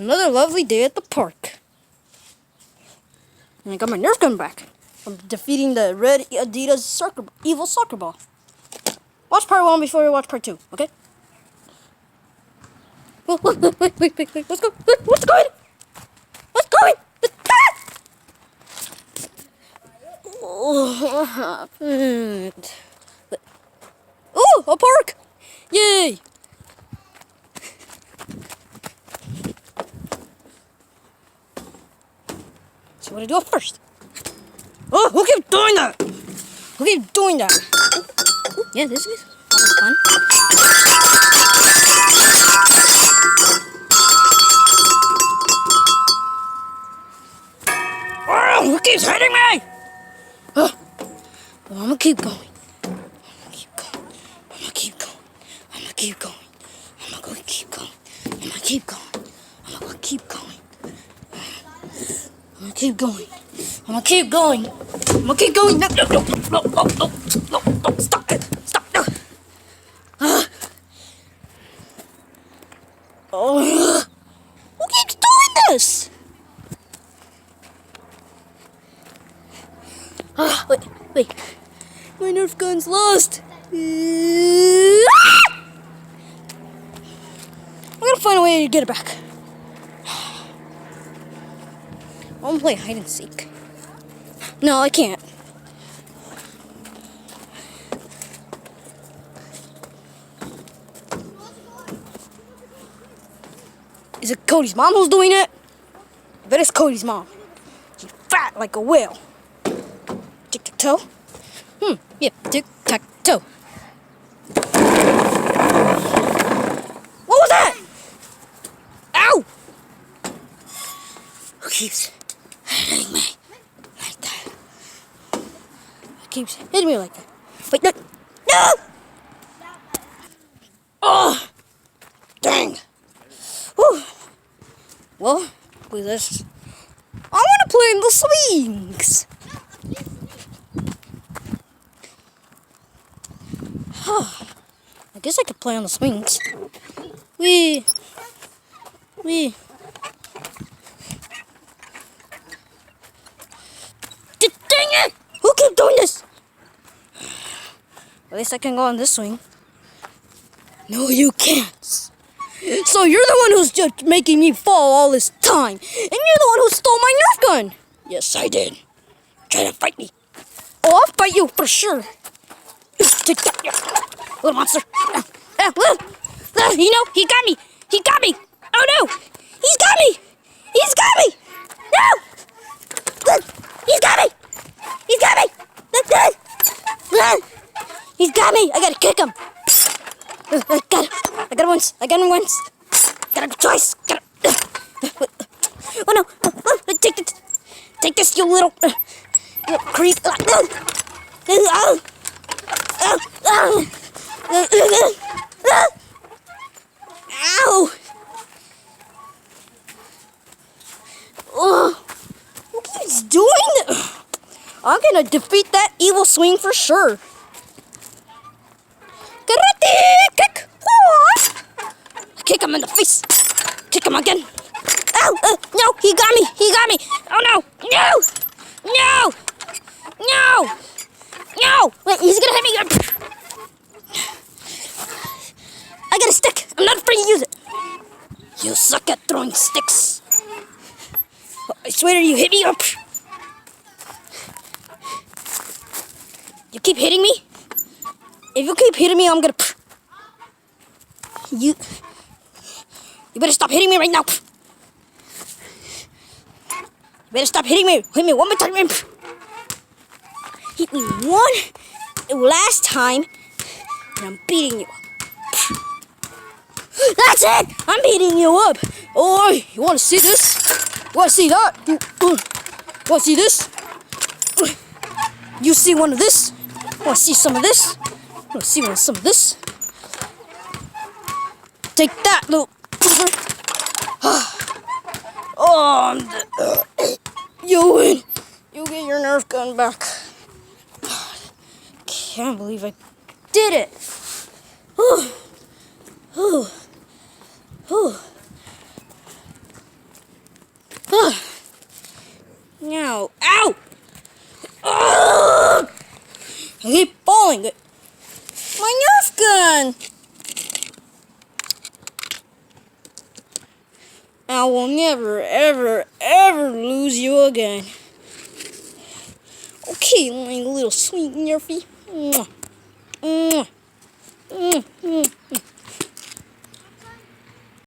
Another lovely day at the park. And I got my Nerf gun back from defeating the red Adidas evil soccer ball. Watch part 1 before you watch part 2, okay? Oh, wait. Let's go. What's going? What's going? Oh, what happened? Oh, a park! Yay! So what do I do first? Oh, who keeps doing that? Who keeps doing that? Ooh, yeah, this is fun. Oh, who keeps hitting me? Oh, well, I'm gonna keep going. I'm gonna keep going. I'm gonna keep going. I'm gonna keep going. I'm gonna keep going. I'm gonna keep going. I'm gonna keep going. I'm gonna keep going. I'm gonna keep going. I'm gonna keep going. No, stop it. Stop. No. Oh, who keeps doing this? Wait. My Nerf gun's lost. I'm gonna find a way to get it back. I wanna play hide and seek. No, I can't. Is it Cody's mom who's doing it? I bet it's Cody's mom. She's fat like a whale. Tic-tac-toe? Yeah, tic-tac-toe. What was that? Ow! Who keeps hitting me like that? Who keeps hitting me like that? Wait, no! Oh! Dang! Whew. Well, with this, I want to play in the swings. I guess I could play on the swings. Wee. Dang it! Who keeps doing this? At least I can go on this swing. No, you can't. So you're the one who's just making me fall all this time. And you're the one who stole my Nerf gun. Yes, I did. Try to fight me. Oh, I'll fight you for sure. Take that, little monster. You know, he got me. He got me. Oh no. He's got me. He's got me. No. He's got me. He's got me. He's got me. I gotta kick him. I got him once. Got him twice. Oh no. Take this, you little creep. Ow! Oh, who keeps doing that? I'm gonna defeat that evil swing for sure. Karate kick! Kick him in the face. Kick him again. Ow! No, he got me. Oh no! No! Wait, he's gonna hit me. I got a stick. I'm not afraid to use it. You suck at throwing sticks. I swear you hit me up. You keep hitting me? If you keep hitting me, I'm gonna... You better stop hitting me right now. You better stop hitting me. Hit me one more time. Hit me one last time, and I'm beating you. That's it! I'm beating you up. Oh, you want to see this? You want to see that? You want to see this? You see one of this? You want to see some of this? You want to see some of this? Take that, little... Oh, you win. You get your Nerf gun back. Can't believe I did it. I keep falling. My Nerf gun! I will never, ever, ever lose you again. Okay, my little sweet Nerfy. Mwah. Mwah.